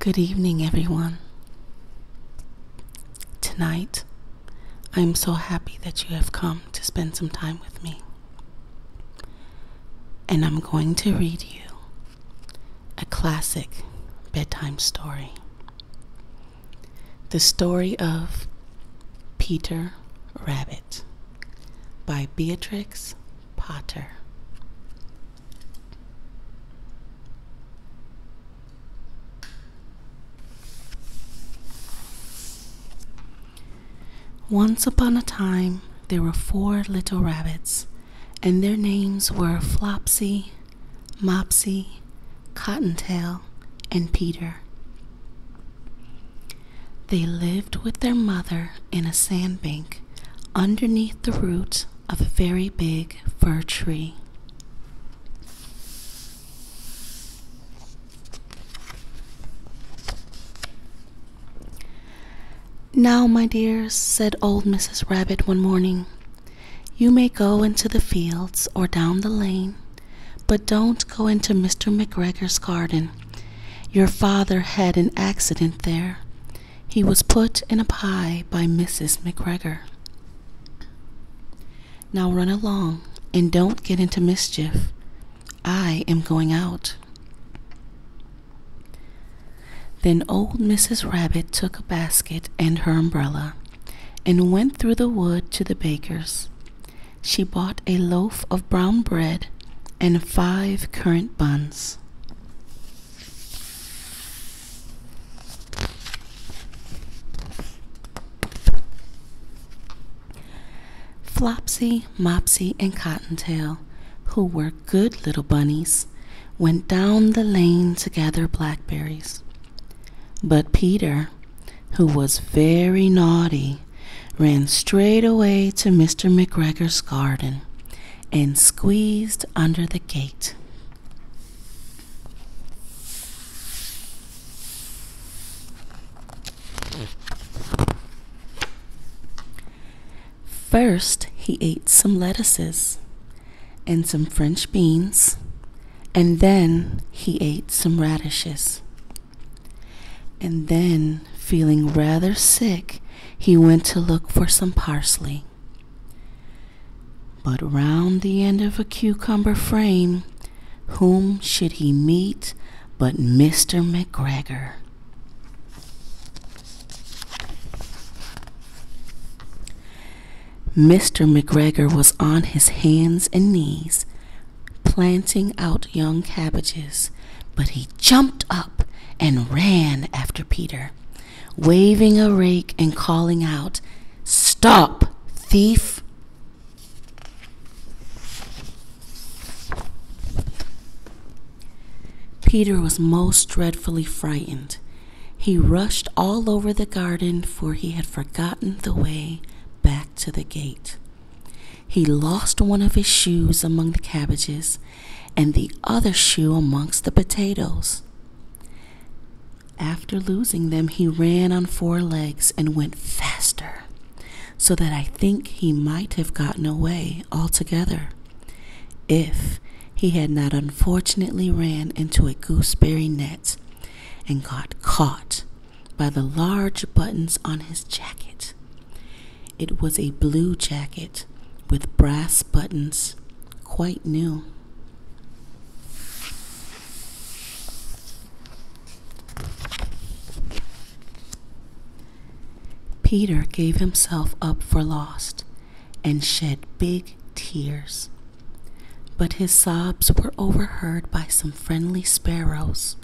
Good evening, everyone. Tonight, I'm so happy that you have come to spend some time with me. And I'm going to read you a classic bedtime story. The story of Peter Rabbit by Beatrix Potter. Once upon a time, there were 4 little rabbits, and their names were Flopsy, Mopsy, Cottontail, and Peter. They lived with their mother in a sandbank underneath the root of a very big fir tree. "Now, my dears," said old Mrs. Rabbit one morning, "you may go into the fields or down the lane, but don't go into Mr. McGregor's garden. Your father had an accident there. He was put in a pie by Mrs. McGregor. Now run along and don't get into mischief. I am going out." Then old Mrs. Rabbit took a basket and her umbrella and went through the wood to the baker's. She bought a loaf of brown bread and 5 currant buns. Flopsy, Mopsy, and Cottontail, who were good little bunnies, went down the lane to gather blackberries. But Peter, who was very naughty, ran straight away to Mr. McGregor's garden and squeezed under the gate. First, he ate some lettuces and some French beans, and then he ate some radishes. And then, feeling rather sick, he went to look for some parsley. But round the end of a cucumber frame, whom should he meet but Mr. McGregor? Mr. McGregor was on his hands and knees, planting out young cabbages, but he jumped up and ran after Peter, waving a rake and calling out, "Stop, thief!" Peter was most dreadfully frightened. He rushed all over the garden, for he had forgotten the way back to the gate. He lost one of his shoes among the cabbages and the other shoe amongst the potatoes. After losing them, he ran on 4 legs and went faster, so that I think he might have gotten away altogether, if he had not unfortunately ran into a gooseberry net and got caught by the large buttons on his jacket. It was a blue jacket with brass buttons, quite new. Peter gave himself up for lost and shed big tears, but his sobs were overheard by some friendly sparrows,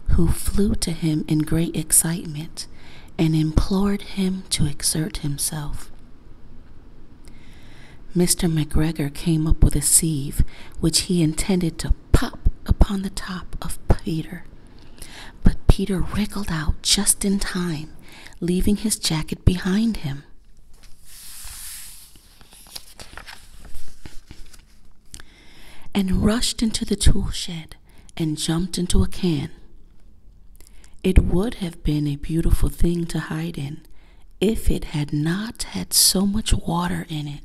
who flew to him in great excitement and implored him to exert himself. Mr. McGregor came up with a sieve, which he intended to pop upon the top of Peter, but Peter wriggled out just in time, leaving his jacket behind him. And rushed into the tool shed and jumped into a can. It would have been a beautiful thing to hide in if it had not had so much water in it.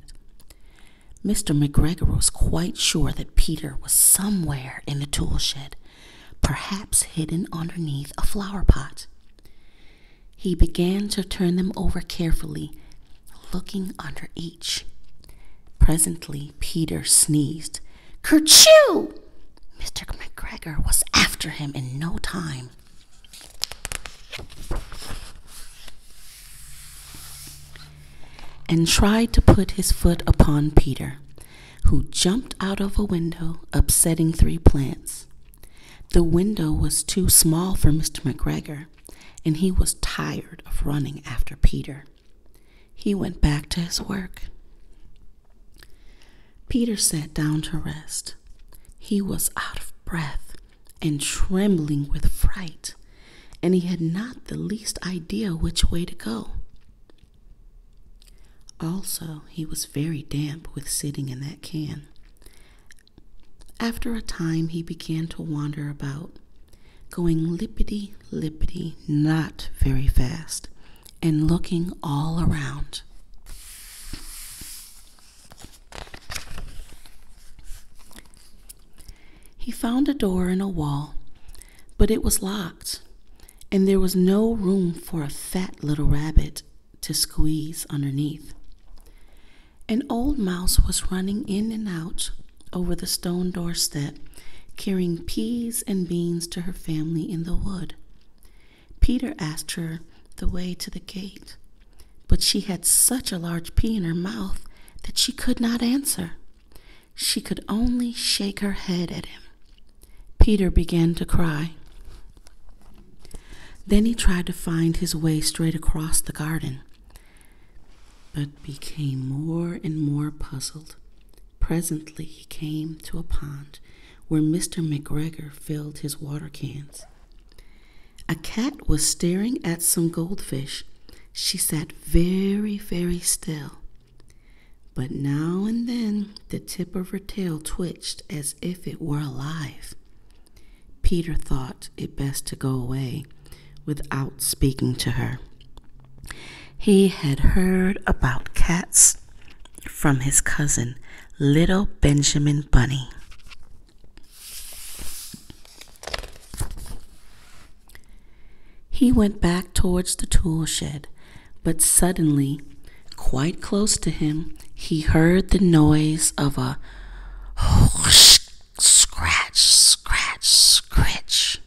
Mr. McGregor was quite sure that Peter was somewhere in the tool shed, perhaps hidden underneath a flower pot. He began to turn them over carefully, looking under each. Presently, Peter sneezed. Kerchoo! Mr. McGregor was after him in no time. And tried to put his foot upon Peter, who jumped out of a window, upsetting 3 plants. The window was too small for Mr. McGregor, and he was tired of running after Peter. He went back to his work. Peter sat down to rest. He was out of breath and trembling with fright, and he had not the least idea which way to go. Also, he was very damp with sitting in that can. After a time, he began to wander about, going lippity-lippity, not very fast, and looking all around. He found a door in a wall, but it was locked, and there was no room for a fat little rabbit to squeeze underneath. An old mouse was running in and out over the stone doorstep, carrying peas and beans to her family in the wood. Peter asked her the way to the gate, but she had such a large pea in her mouth that she could not answer. She could only shake her head at him. Peter began to cry. Then he tried to find his way straight across the garden, but became more and more puzzled. Presently he came to a pond where Mr. McGregor filled his water cans. A cat was staring at some goldfish. She sat very, very still, but now and then the tip of her tail twitched as if it were alive. Peter thought it best to go away without speaking to her. He had heard about cats from his cousin, Little Benjamin Bunny. He went back towards the tool shed, but suddenly, quite close to him, he heard the noise of a scratch, scratch, scritch.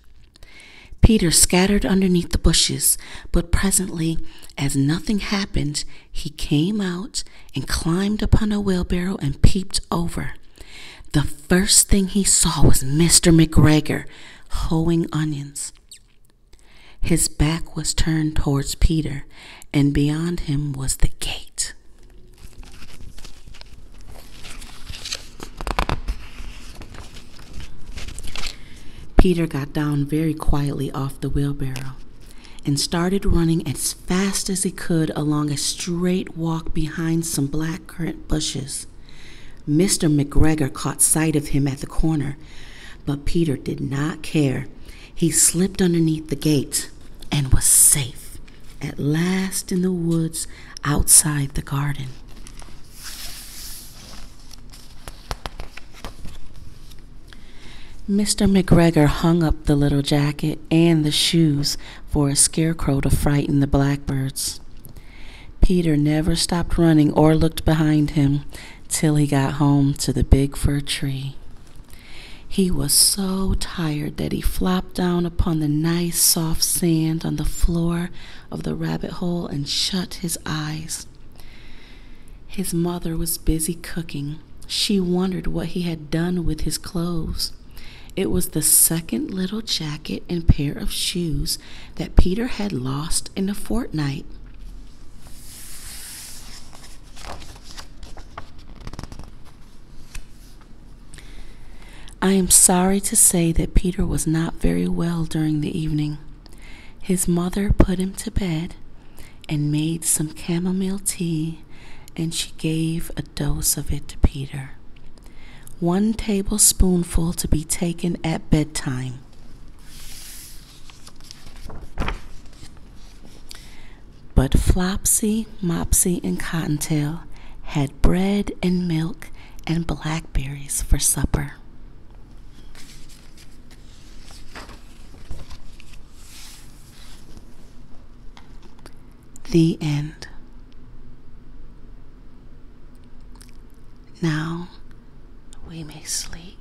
Peter scattered underneath the bushes, but presently, as nothing happened, he came out and climbed upon a wheelbarrow and peeped over. The first thing he saw was Mr. McGregor hoeing onions. His back was turned towards Peter, and beyond him was the gate. Peter got down very quietly off the wheelbarrow and started running as fast as he could along a straight walk behind some black currant bushes. Mr. McGregor caught sight of him at the corner, but Peter did not care. He slipped underneath the gate and was safe at last in the woods outside the garden. Mr. McGregor hung up the little jacket and the shoes for a scarecrow to frighten the blackbirds. Peter never stopped running or looked behind him till he got home to the big fir tree. He was so tired that he flopped down upon the nice soft sand on the floor of the rabbit hole and shut his eyes. His mother was busy cooking. She wondered what he had done with his clothes. It was the second little jacket and pair of shoes that Peter had lost in a fortnight. I am sorry to say that Peter was not very well during the evening. His mother put him to bed and made some chamomile tea, and she gave a dose of it to Peter. 1 tablespoonful to be taken at bedtime. But Flopsy, Mopsy, and Cottontail had bread and milk and blackberries for supper. The end. Now we may sleep.